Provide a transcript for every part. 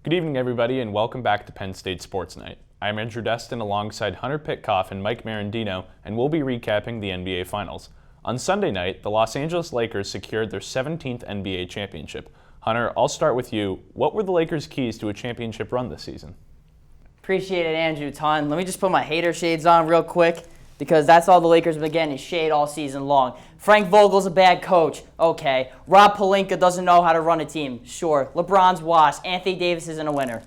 Good evening, everybody, and welcome back to Penn State Sports Night. I'm Andrew Destin alongside Hunter Pitcoff and Mike Merendino, and we'll be recapping the NBA Finals. On Sunday night, the Los Angeles Lakers secured their 17th NBA championship. Hunter, I'll start with you. What were the Lakers' keys to a championship run this season? Appreciate it, Andrew, ton. Let me just put my hater shades on real quick, because that's all the Lakers have been getting is shade all season long. Frank Vogel's a bad coach. Okay. Rob Pelinka doesn't know how to run a team. Sure. LeBron's washed. Anthony Davis isn't a winner.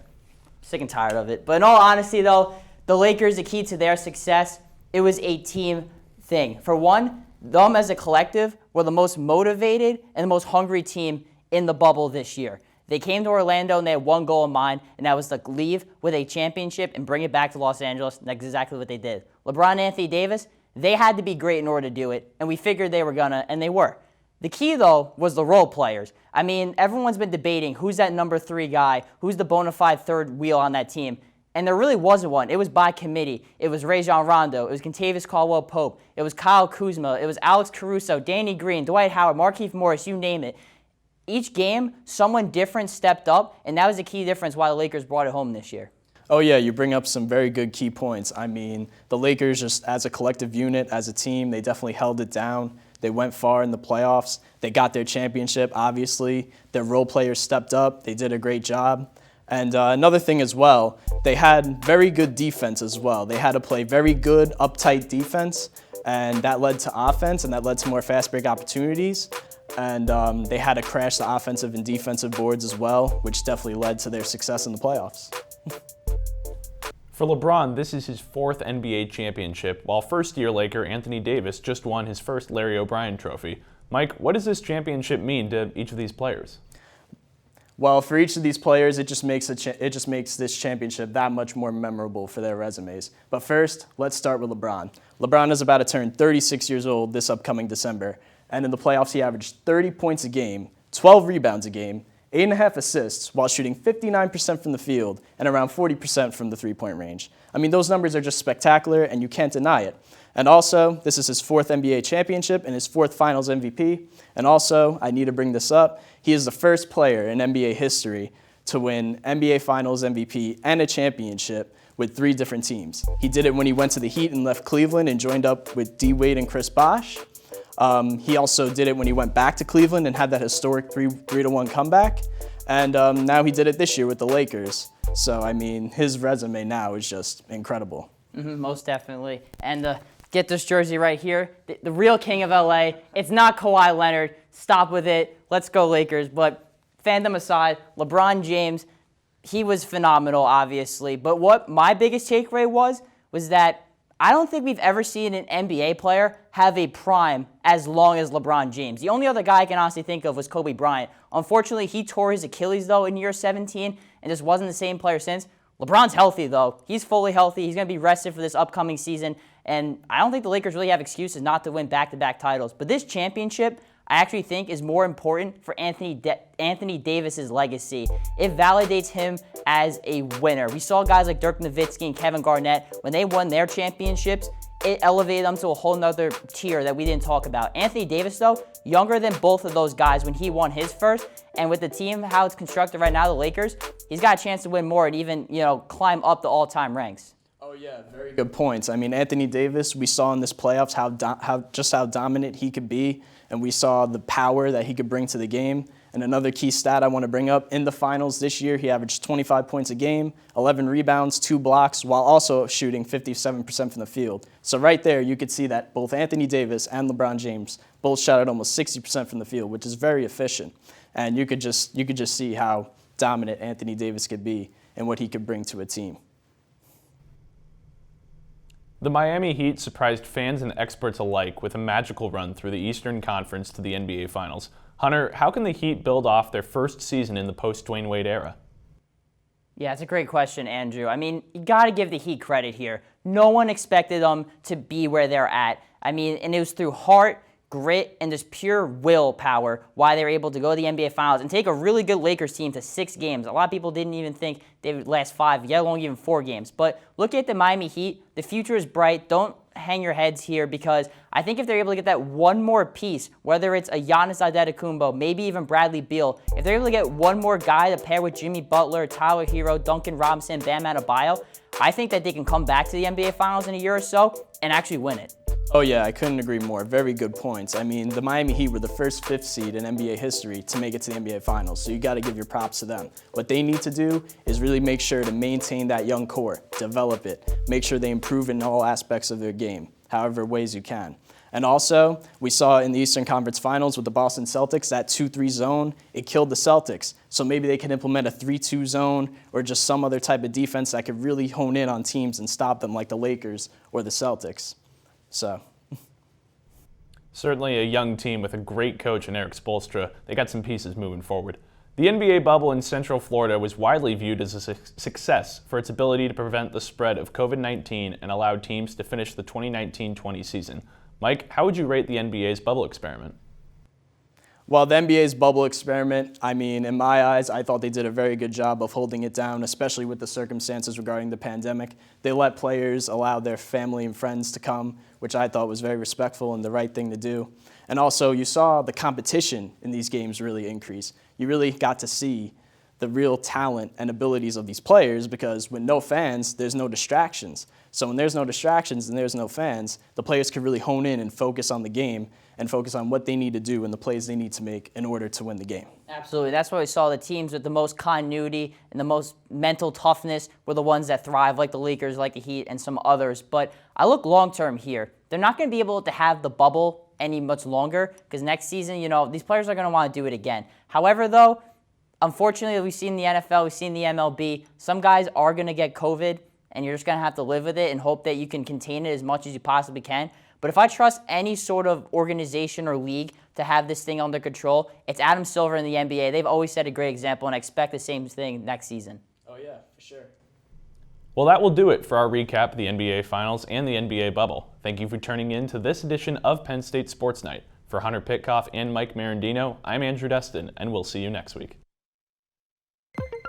Sick and tired of it. But in all honesty, though, the Lakers, the key to their success, it was a team thing. For one, them as a collective were the most motivated and the most hungry team in the bubble this year. They came to Orlando and they had one goal in mind, and that was to leave with a championship and bring it back to Los Angeles. And that's exactly what they did. LeBron and Anthony Davis, they had to be great in order to do it, and we figured they were gonna, and they were. The key, though, was the role players. I mean, everyone's been debating who's that number 3 guy, who's the bona fide third wheel on that team, and there really wasn't one. It was by committee. It was Rajon Rondo. It was Kentavious Caldwell-Pope. It was Kyle Kuzma. It was Alex Caruso, Danny Green, Dwight Howard, Markieff Morris, you name it. Each game, someone different stepped up, and that was the key difference why the Lakers brought it home this year. Oh, yeah, you bring up some very good key points. I mean, the Lakers, just as a collective unit, as a team, they definitely held it down. They went far in the playoffs. They got their championship, obviously. Their role players stepped up. They did a great job. And another thing as well, they had very good defense as well. They had to play very good, uptight defense, and that led to offense, and that led to more fast break opportunities. And they had to crash the offensive and defensive boards as well, which definitely led to their success in the playoffs. For LeBron, this is his 4th NBA championship, while first-year Laker Anthony Davis just won his first Larry O'Brien trophy. Mike, what does this championship mean to each of these players? Well, for each of these players, it just makes this championship that much more memorable for their resumes. But first, let's start with LeBron. LeBron is about to turn 36 years old this upcoming December, and in the playoffs, he averaged 30 points a game, 12 rebounds a game, 8.5 assists, while shooting 59% from the field and around 40% from the three-point range. I mean, those numbers are just spectacular, and you can't deny it. And also, this is his 4th NBA championship and his 4th Finals MVP. And also, I need to bring this up, he is the first player in NBA history to win NBA Finals MVP and a championship with 3 different teams. He did it when he went to the Heat and left Cleveland and joined up with D. Wade and Chris Bosh. He also did it when he went back to Cleveland and had that historic 3-1 comeback. And now he did it this year with the Lakers. So, I mean, his resume now is just incredible. Most definitely. And get this jersey right here. The real king of LA. It's not Kawhi Leonard. Stop with it. Let's go Lakers. But fandom aside, LeBron James, he was phenomenal, obviously. But what my biggest takeaway was that I don't think we've ever seen an NBA player have a prime as long as LeBron James. The only other guy I can honestly think of was Kobe Bryant. Unfortunately, he tore his Achilles, though, in year 17 and just wasn't the same player since. LeBron's healthy, though. He's fully healthy. He's going to be rested for this upcoming season. And I don't think the Lakers really have excuses not to win back-to-back titles. But this championship, I actually think, is more important for Anthony Davis's legacy. It validates him as a winner. We saw guys like Dirk Nowitzki and Kevin Garnett, when they won their championships, it elevated them to a whole nother tier that we didn't talk about. Anthony Davis, though, younger than both of those guys when he won his first, and with the team, how it's constructed right now, the Lakers, he's got a chance to win more and even, climb up the all-time ranks. Oh, yeah, very good points. I mean, Anthony Davis, we saw in this playoffs how dominant he could be, and we saw the power that he could bring to the game. And another key stat I want to bring up, in the finals this year, he averaged 25 points a game, 11 rebounds, 2 blocks, while also shooting 57% from the field. So right there, you could see that both Anthony Davis and LeBron James both shot at almost 60% from the field, which is very efficient. And you could just see how dominant Anthony Davis could be and what he could bring to a team. The Miami Heat surprised fans and experts alike with a magical run through the Eastern Conference to the NBA Finals. Hunter, how can the Heat build off their first season in the post-Dwayne Wade era? Yeah, it's a great question, Andrew. I mean, you got to give the Heat credit here. No one expected them to be where they're at. I mean, and it was through heart, grit, and just pure willpower why they were able to go to the NBA Finals and take a really good Lakers team to 6 games. A lot of people didn't even think they would last 5, yet alone even 4 games. But look at the Miami Heat. The future is bright. Don't hang your heads here because I think if they're able to get that one more piece, whether it's a Giannis Antetokounmpo, maybe even Bradley Beal, if they're able to get one more guy to pair with Jimmy Butler, Tyler Hero, Duncan Robinson, Bam Adebayo, I think that they can come back to the NBA Finals in a year or so and actually win it. Oh yeah, I couldn't agree more. Very good points. I mean, the Miami Heat were the first 5th seed in NBA history to make it to the NBA Finals, so you got to give your props to them. What they need to do is really make sure to maintain that young core, develop it, make sure they improve in all aspects of their game, however ways you can. And also, we saw in the Eastern Conference Finals with the Boston Celtics, that 2-3 zone, it killed the Celtics. So maybe they can implement a 3-2 zone or just some other type of defense that could really hone in on teams and stop them like the Lakers or the Celtics. So. Certainly a young team with a great coach in Eric Spoelstra. They got some pieces moving forward. The NBA bubble in Central Florida was widely viewed as a success for its ability to prevent the spread of COVID-19 and allow teams to finish the 2019-20 season. Mike, how would you rate the NBA's bubble experiment? Well, the NBA's bubble experiment, I mean, in my eyes, I thought they did a very good job of holding it down, especially with the circumstances regarding the pandemic. They let players allow their family and friends to come, which I thought was very respectful and the right thing to do. And also, you saw the competition in these games really increase. You really got to see the real talent and abilities of these players because with no fans, there's no distractions. So when there's no distractions and there's no fans, the players can really hone in and focus on the game and focus on what they need to do and the plays they need to make in order to win the game. Absolutely. That's why we saw the teams with the most continuity and the most mental toughness were the ones that thrive, like the Lakers, like the Heat, and some others. But I look long-term here. They're not going to be able to have the bubble any much longer because next season, these players are going to want to do it again. However, though, unfortunately, we've seen the NFL, we've seen the MLB. Some guys are going to get COVID, and you're just going to have to live with it and hope that you can contain it as much as you possibly can. But if I trust any sort of organization or league to have this thing under control, it's Adam Silver in the NBA. They've always set a great example, and I expect the same thing next season. Oh, yeah, for sure. Well, that will do it for our recap of the NBA Finals and the NBA bubble. Thank you for tuning in to this edition of Penn State Sports Night. For Hunter Pitcoff and Mike Merendino, I'm Andrew Destin, and we'll see you next week.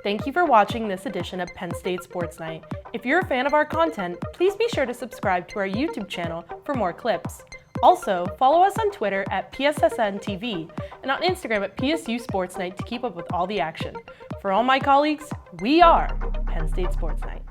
Thank you for watching this edition of Penn State Sports Night. If you're a fan of our content, please be sure to subscribe to our YouTube channel for more clips. Also, follow us on Twitter at PSSN TV and on Instagram at PSU Sports Night to keep up with all the action. For all my colleagues, we are Penn State Sports Night.